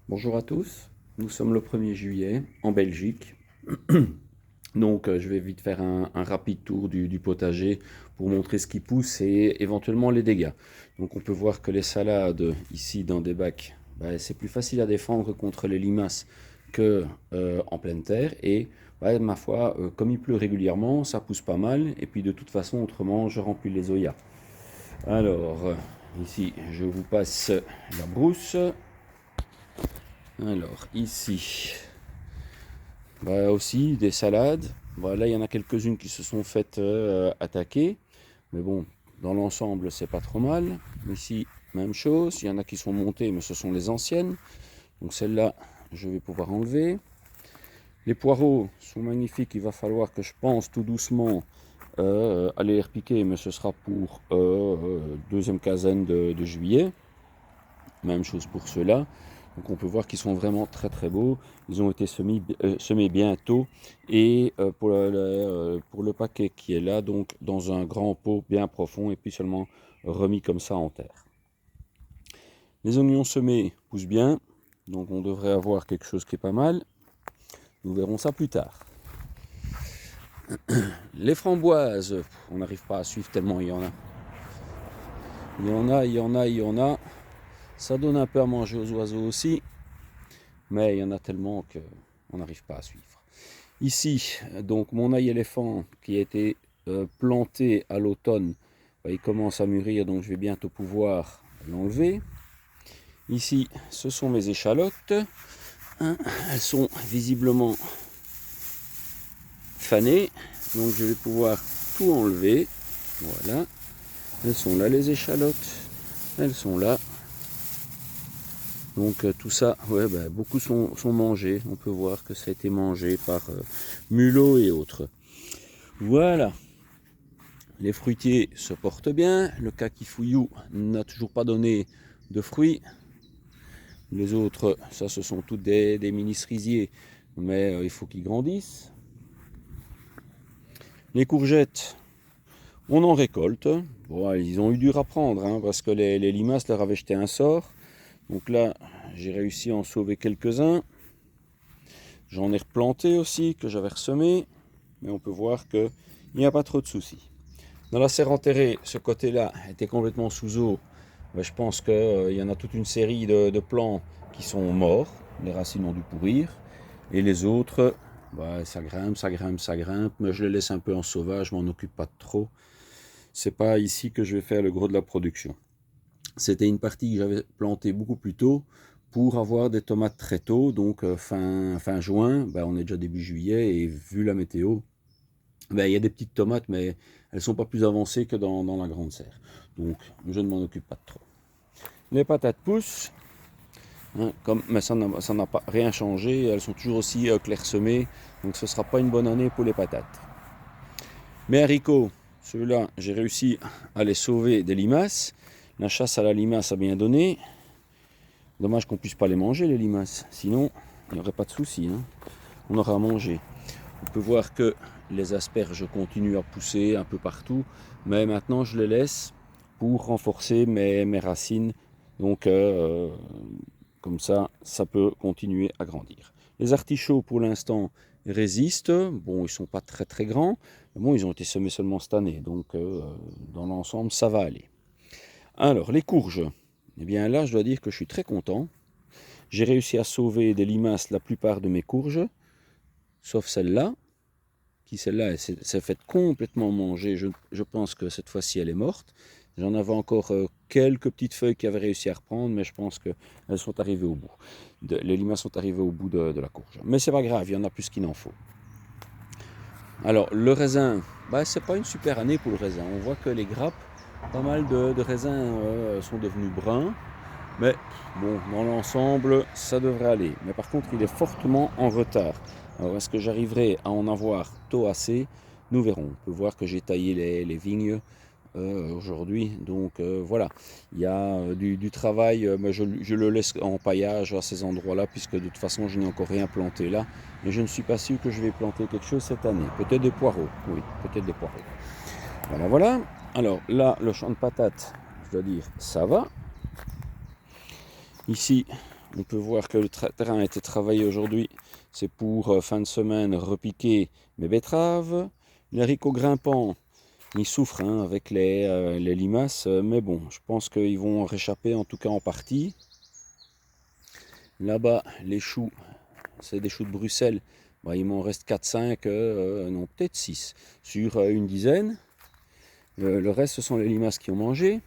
Bonjour à tous, nous sommes le 1er juillet en Belgique. Donc je vais vite faire un rapide tour du potager pour montrer ce qui pousse et éventuellement les dégâts. Donc on peut voir que les salades ici dans des bacs, c'est plus facile à défendre contre les limaces que en pleine terre. Et ma foi, comme il pleut régulièrement, ça pousse pas mal. Et puis de toute façon, autrement, je remplis les oya. Alors ici, je vous passe la brousse. Alors ici, aussi des salades. Voilà, il y en a quelques-unes qui se sont faites attaquer. Mais bon, dans l'ensemble, c'est pas trop mal. Ici, même chose. Il y en a qui sont montées, mais ce sont les anciennes. Donc celles-là, je vais pouvoir enlever. Les poireaux sont magnifiques. Il va falloir que je pense tout doucement aller les repiquer, mais ce sera pour deuxième quinzaine de juillet. Même chose pour ceux-là. Donc on peut voir qu'ils sont vraiment très très beaux. Ils ont été semés bientôt. Et pour le paquet qui est là, donc dans un grand pot bien profond et puis seulement remis comme ça en terre. Les oignons semés poussent bien. Donc on devrait avoir quelque chose qui est pas mal. Nous verrons ça plus tard. Les framboises, on n'arrive pas à suivre tellement il y en a. Il y en a, il y en a, il y en a. Ça donne un peu à manger aux oiseaux aussi. Mais il y en a tellement qu'on n'arrive pas à suivre. Ici, donc mon ail éléphant qui a été planté à l'automne, il commence à mûrir, donc je vais bientôt pouvoir l'enlever. Ici, ce sont mes échalotes. Elles sont visiblement fanées, donc je vais pouvoir tout enlever. Voilà. Elles sont là les échalotes. Elles sont là. Donc tout ça, beaucoup sont mangés. On peut voir que ça a été mangé par mulots et autres. Voilà. Les fruitiers se portent bien. Le kakifouillou n'a toujours pas donné de fruits. Les autres, ça ce sont toutes des mini-cerisiers, mais il faut qu'ils grandissent. Les courgettes, on en récolte. Bon, ils ont eu dur à prendre, parce que les limaces leur avaient jeté un sort. Donc là, j'ai réussi à en sauver quelques-uns. J'en ai replanté aussi, que j'avais ressemé. Mais on peut voir qu'il n'y a pas trop de soucis. Dans la serre enterrée, ce côté-là était complètement sous eau. Je pense qu'il y en a toute une série de plants qui sont morts. Les racines ont dû pourrir. Et les autres, ça grimpe, ça grimpe, ça grimpe. Mais je les laisse un peu en sauvage, je m'en occupe pas trop. C'est pas ici que je vais faire le gros de la production. C'était une partie que j'avais plantée beaucoup plus tôt pour avoir des tomates très tôt. Donc fin juin, on est déjà début juillet et vu la météo, il y a des petites tomates, mais elles ne sont pas plus avancées que dans la grande serre. Donc, je ne m'en occupe pas trop. Les patates poussent, mais ça n'a pas rien changé. Elles sont toujours aussi clairsemées. Donc, ce ne sera pas une bonne année pour les patates. Mes haricots, ceux-là, j'ai réussi à les sauver des limaces. La chasse à la limace a bien donné. Dommage qu'on ne puisse pas les manger, les limaces. Sinon, il n'y aurait pas de souci. On aura à manger. On peut voir que les asperges continuent à pousser un peu partout, mais maintenant je les laisse pour renforcer mes racines. Donc comme ça peut continuer à grandir. Les artichauts pour l'instant résistent. Bon, ils ne sont pas très très grands, mais bon, ils ont été semés seulement cette année, donc dans l'ensemble ça va aller. Alors les courges, eh bien là je dois dire que je suis très content. J'ai réussi à sauver des limaces la plupart de mes courges, sauf celle-là. Celle-là s'est faite complètement manger. Je pense que cette fois-ci elle est morte. J'en avais encore quelques petites feuilles qui avaient réussi à reprendre, mais je pense qu'elles sont arrivées au bout. Les limaces sont arrivées au bout de la courge. Mais c'est pas grave, il y en a plus qu'il n'en faut. Alors le raisin, c'est pas une super année pour le raisin. On voit que les grappes, pas mal de raisins sont devenus bruns. Mais bon, dans l'ensemble, ça devrait aller. Mais par contre, il est fortement en retard. Alors, est-ce que j'arriverai à en avoir tôt assez? Nous verrons. On peut voir que j'ai taillé les vignes aujourd'hui. Donc voilà, il y a du travail, mais je le laisse en paillage à ces endroits-là, puisque de toute façon, je n'ai encore rien planté là. Et je ne suis pas sûr que je vais planter quelque chose cette année. Peut-être des poireaux. Oui, peut-être des poireaux. Voilà, voilà. Alors là, le champ de patates, je dois dire, ça va. Ici, On peut voir que le terrain a été travaillé aujourd'hui. C'est pour fin de semaine repiquer mes betteraves. Les haricots grimpants, ils souffrent hein, avec les limaces, mais bon, je pense qu'ils vont réchapper en tout cas en partie. Là-bas, les choux, c'est des choux de Bruxelles. Bah, il m'en reste 4-5, non peut-être 6 sur une dizaine. Le reste, ce sont les limaces qui ont mangé.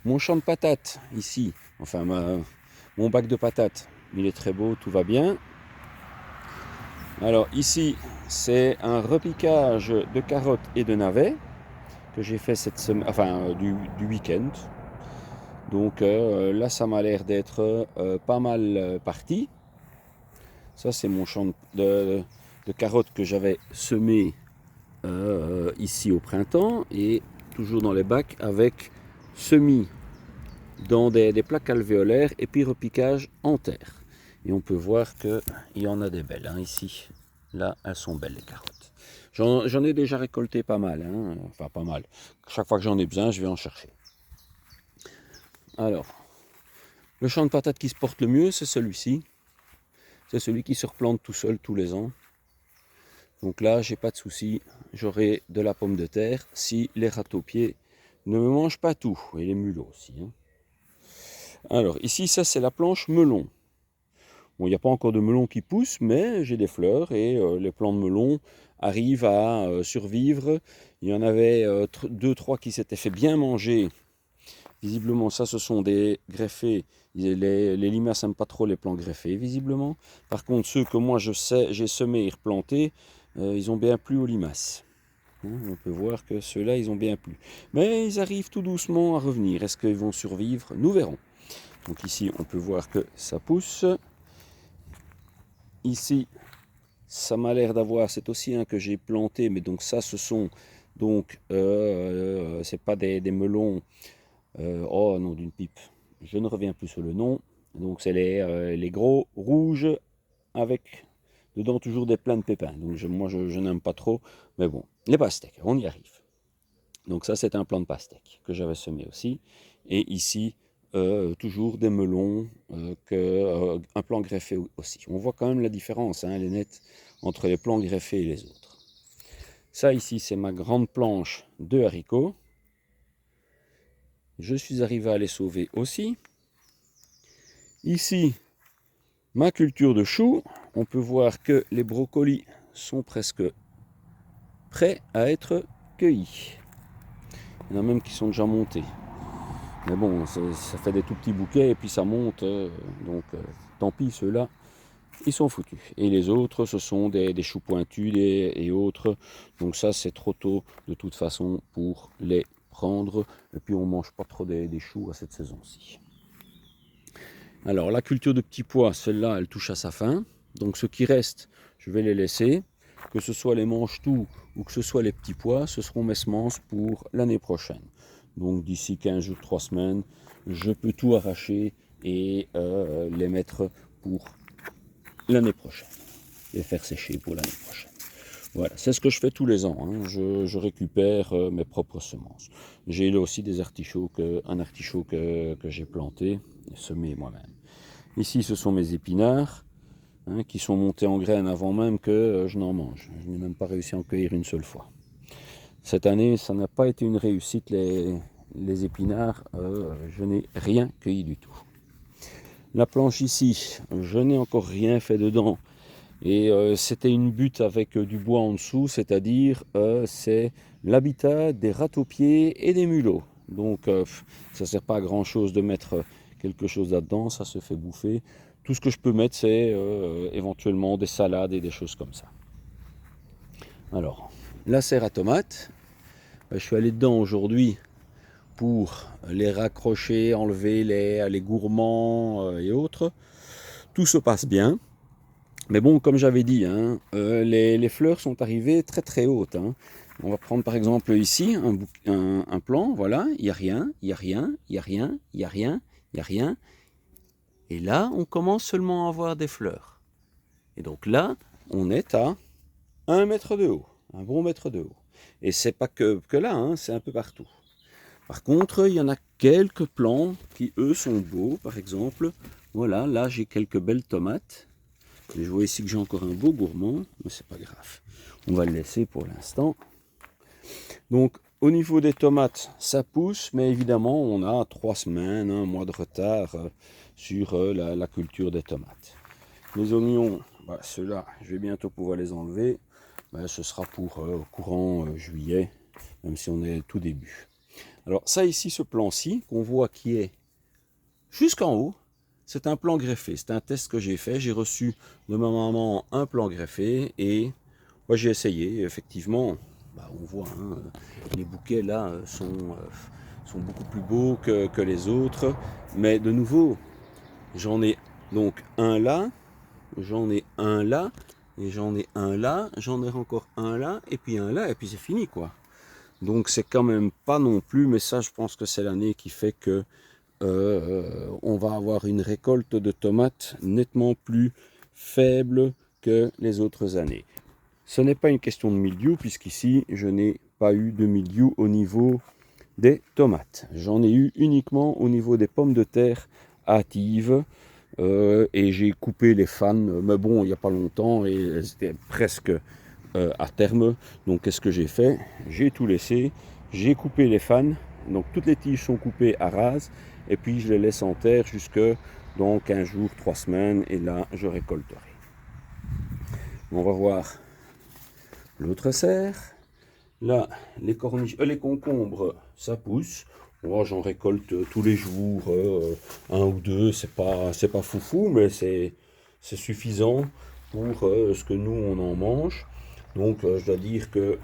Mon champ de patates, ici, enfin mon bac de patates, il est très beau, tout va bien. Alors ici, c'est un repiquage de carottes et de navets que j'ai fait cette semaine, enfin du week-end. Donc là, ça m'a l'air d'être pas mal parti. Ça, c'est mon champ de carottes que j'avais semé ici au printemps et toujours dans les bacs avec semis dans des plaques alvéolaires et puis repiquage en terre. Et on peut voir qu'il y en a des belles hein, ici. Là, elles sont belles les carottes. J'en ai déjà récolté pas mal, hein. Enfin pas mal. Chaque fois que j'en ai besoin, je vais en chercher. Alors, le champ de patates qui se porte le mieux, c'est celui-ci. C'est celui qui se replante tout seul tous les ans. Donc là, j'ai pas de souci. J'aurai de la pomme de terre si les râteaux-pieds ne me mangent pas tout. Et les mulots aussi. Hein. Alors, ici, ça, c'est la planche melon. Bon, il n'y a pas encore de melon qui pousse, mais j'ai des fleurs et les plants de melon arrivent à survivre. Il y en avait 2-3 qui s'étaient fait bien manger. Visiblement, ça, ce sont des greffés. Les limaces n'aiment pas trop les plants greffés, visiblement. Par contre, ceux que moi, j'ai semés et replantés, ils ont bien plu aux limaces. On peut voir que ceux-là, ils ont bien plu. Mais ils arrivent tout doucement à revenir. Est-ce qu'ils vont survivre? Nous verrons. Donc ici, on peut voir que ça pousse. Ici, ça m'a l'air d'avoir, c'est aussi un que j'ai planté, mais donc ça, ce sont donc, c'est pas des melons, oh non, d'une pipe, je ne reviens plus sur le nom, donc c'est les gros rouges avec dedans toujours des pleins de pépins, donc moi je n'aime pas trop, mais bon, les pastèques, on y arrive. Donc ça, c'est un plant de pastèque que j'avais semé aussi, et ici, toujours des melons, un plant greffé aussi. On voit quand même la différence, hein, elle est nette, entre les plants greffés et les autres. Ça ici, c'est ma grande planche de haricots. Je suis arrivé à les sauver aussi. Ici, ma culture de choux. On peut voir que les brocolis sont presque prêts à être cueillis. Il y en a même qui sont déjà montés. Mais bon, ça fait des tout petits bouquets et puis ça monte. Donc tant pis, ceux-là, ils sont foutus. Et les autres, ce sont des choux pointus et autres. Donc ça, c'est trop tôt de toute façon pour les prendre. Et puis on ne mange pas trop des choux à cette saison-ci. Alors la culture de petits pois, celle-là, elle touche à sa fin. Donc ce qui reste, je vais les laisser. Que ce soit les mange-tout ou que ce soit les petits pois, ce seront mes semences pour l'année prochaine. Donc d'ici 15 jours, 3 semaines, je peux tout arracher et les mettre pour l'année prochaine. Les faire sécher pour l'année prochaine. Voilà, c'est ce que je fais tous les ans. Hein. Je récupère mes propres semences. J'ai là aussi des artichauts, un artichaut que j'ai planté et semé moi-même. Ici, ce sont mes épinards hein, qui sont montés en graines avant même que je n'en mange. Je n'ai même pas réussi à en cueillir une seule fois. Cette année, ça n'a pas été une réussite, les épinards, je n'ai rien cueilli du tout. La planche ici, je n'ai encore rien fait dedans. Et c'était une butte avec du bois en dessous, c'est-à-dire c'est l'habitat des râteaux-pieds et des mulots. Donc ça ne sert pas à grand-chose de mettre quelque chose là-dedans, ça se fait bouffer. Tout ce que je peux mettre, c'est éventuellement des salades et des choses comme ça. Alors, la serre à tomates. Je suis allé dedans aujourd'hui pour les raccrocher, enlever les gourmands et autres. Tout se passe bien. Mais bon, comme j'avais dit, hein, les fleurs sont arrivées très très hautes. Hein. On va prendre par exemple ici un plan, voilà, il n'y a rien, il n'y a rien, il n'y a rien, il n'y a rien, il n'y a rien. Et là, on commence seulement à avoir des fleurs. Et donc là, on est à 1 mètre de haut, un bon mètre de haut. Et c'est pas que là, hein, c'est un peu partout. Par contre, il y en a quelques plants qui, eux, sont beaux. Par exemple, Voilà, là j'ai quelques belles tomates. Et je vois ici que j'ai encore un beau gourmand, mais c'est pas grave. On va le laisser pour l'instant. Donc au niveau des tomates, ça pousse, mais évidemment on a 3 semaines, un mois de retard sur la culture des tomates. Les oignons, bah, ceux-là, je vais bientôt pouvoir les enlever. Bah, ce sera pour courant juillet, même si on est tout début. Alors ça ici, ce plan-ci, qu'on voit qui est jusqu'en haut, c'est un plan greffé. C'est un test que j'ai fait. J'ai reçu de ma maman un plan greffé et moi j'ai essayé. Effectivement, bah, on voit, hein, les bouquets là sont beaucoup plus beaux que les autres. Mais de nouveau, j'en ai donc un là, j'en ai un là, et j'en ai un là, j'en ai encore un là, et puis c'est fini quoi. Donc c'est quand même pas non plus, mais ça je pense que c'est l'année qui fait que on va avoir une récolte de tomates nettement plus faible que les autres années. Ce n'est pas une question de mildiou, puisqu'ici je n'ai pas eu de mildiou au niveau des tomates. J'en ai eu uniquement au niveau des pommes de terre hâtives. Et j'ai coupé les fans, mais bon, il n'y a pas longtemps, et elles étaient presque à terme. Donc qu'est-ce que j'ai fait? J'ai tout laissé, j'ai coupé les fans, donc toutes les tiges sont coupées à rase, et puis je les laisse en terre jusque dans 15 jours, 3 semaines, et là je récolterai. On va voir l'autre serre. Là, les corniches, les concombres, ça pousse. Moi, j'en récolte tous les jours, un ou deux. C'est pas foufou, mais c'est suffisant pour ce que nous on en mange. Donc, je dois dire que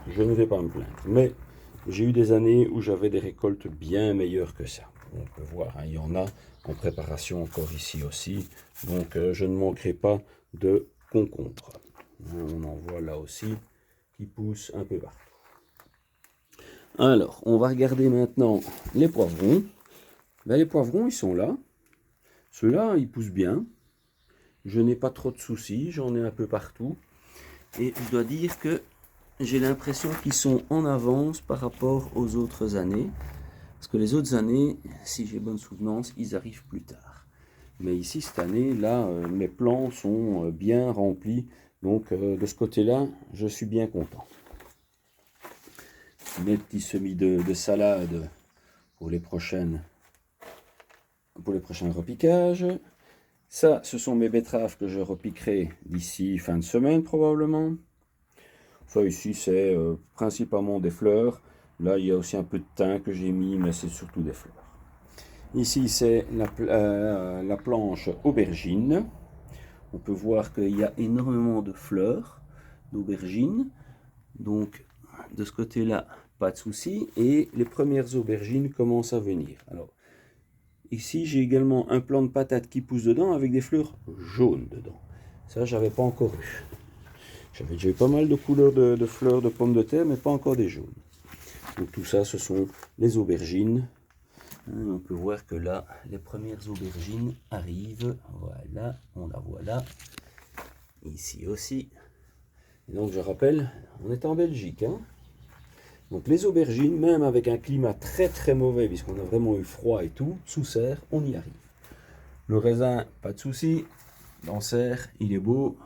je ne vais pas me plaindre. Mais j'ai eu des années où j'avais des récoltes bien meilleures que ça. On peut voir, hein, il y en a en préparation encore ici aussi. Donc, je ne manquerai pas de concombres. On en voit là aussi qui poussent un peu partout. Alors, on va regarder maintenant les poivrons. Ben, les poivrons, ils sont là. Ceux-là, ils poussent bien. Je n'ai pas trop de soucis, j'en ai un peu partout. Et je dois dire que j'ai l'impression qu'ils sont en avance par rapport aux autres années. Parce que les autres années, si j'ai bonne souvenance, ils arrivent plus tard. Mais ici, cette année, là, mes plants sont bien remplis. Donc, de ce côté-là, je suis bien content. Mes petits semis de salade pour les prochains repiquages. Ça, ce sont mes betteraves que je repiquerai d'ici fin de semaine probablement. Ça ici, c'est principalement des fleurs. Là, il y a aussi un peu de thym que j'ai mis, mais c'est surtout des fleurs. Ici, c'est la planche aubergine. On peut voir qu'il y a énormément de fleurs d'aubergine. Donc, de ce côté-là, pas de souci. Et les premières aubergines commencent à venir. Alors, ici, j'ai également un plant de patates qui pousse dedans avec des fleurs jaunes dedans. Ça, j'avais pas encore eu. J'avais déjà eu pas mal de couleurs de fleurs de pommes de terre, mais pas encore des jaunes. Donc tout ça, ce sont les aubergines. On peut voir que là, les premières aubergines arrivent. Voilà, on la voit là. Ici aussi. Et donc je rappelle, on est en Belgique. Hein. Donc les aubergines, même avec un climat très très mauvais, puisqu'on a vraiment eu froid et tout, sous serre, on y arrive. Le raisin, pas de souci. Dans serre, il est beau.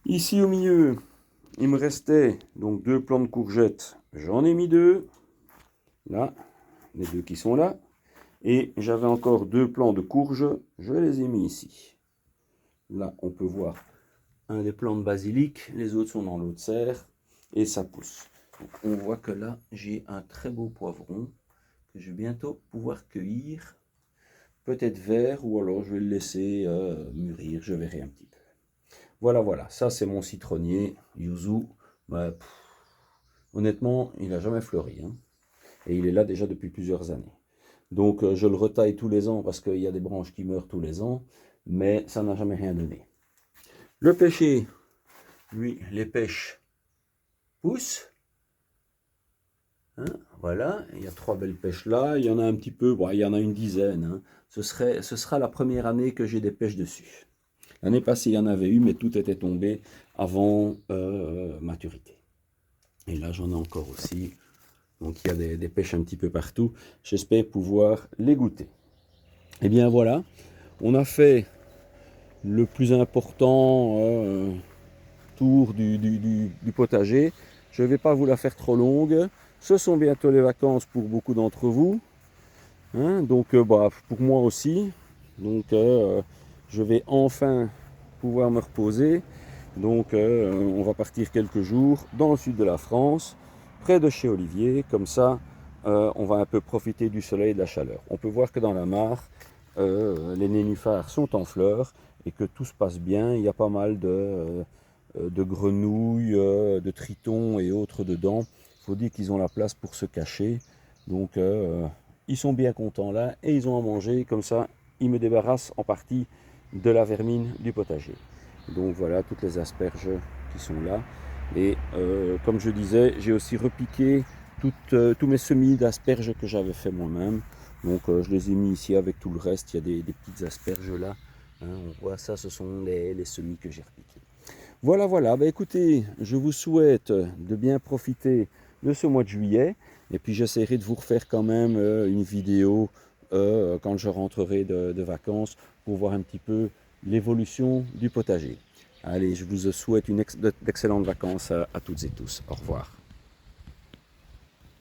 Ici au milieu, il me restait donc 2 plants de courgettes. J'en ai mis 2. Là, les 2 qui sont là. Et j'avais encore 2 plants de courges. Je les ai mis ici. Là, on peut voir un des plants de basilic. Les autres sont dans l'autre serre. Et ça pousse. Donc, on voit que là, j'ai un très beau poivron que je vais bientôt pouvoir cueillir. Peut-être vert ou alors je vais le laisser mûrir. Je verrai un petit peu. Voilà, ça c'est mon citronnier, yuzu. Bah, honnêtement, il n'a jamais fleuri. Hein. Et il est là déjà depuis plusieurs années. Donc je le retaille tous les ans parce qu'il y a des branches qui meurent tous les ans. Mais ça n'a jamais rien donné. Le pêcher, lui, les pêches poussent. Hein, voilà, il y a 3 belles pêches là. Il y en a un petit peu, bon, il y en a une dizaine. Hein. Ce sera la première année que j'ai des pêches dessus. L'année passée, il y en avait eu, mais tout était tombé avant maturité. Et là, j'en ai encore aussi. Donc, il y a des pêches un petit peu partout. J'espère pouvoir les goûter. Et bien voilà, on a fait le plus important tour du potager. Je ne vais pas vous la faire trop longue. Ce sont bientôt les vacances pour beaucoup d'entre vous. Hein, donc bah, pour moi aussi. Donc je vais enfin pouvoir me reposer. Donc on va partir quelques jours dans le sud de la France, près de chez Olivier. Comme ça, on va un peu profiter du soleil et de la chaleur. On peut voir que dans la mare, les nénuphars sont en fleurs et que tout se passe bien. Il y a pas mal de grenouilles, de tritons et autres dedans. Il faut dire qu'ils ont la place pour se cacher. Donc ils sont bien contents là et ils ont à manger. Comme ça, ils me débarrassent en partie de la vermine du potager. Donc voilà toutes les asperges qui sont là. Et comme je disais, j'ai aussi repiqué tous mes semis d'asperges que j'avais fait moi-même. Donc je les ai mis ici avec tout le reste. Il y a des petites asperges là. Hein, on voit ça, ce sont les semis que j'ai repiqués. Voilà, voilà. Bah, écoutez, je vous souhaite de bien profiter de ce mois de juillet. Et puis j'essaierai de vous refaire quand même une vidéo quand je rentrerai de vacances pour voir un petit peu l'évolution du potager. Allez, je vous souhaite d'excellentes vacances à toutes et tous. Au revoir.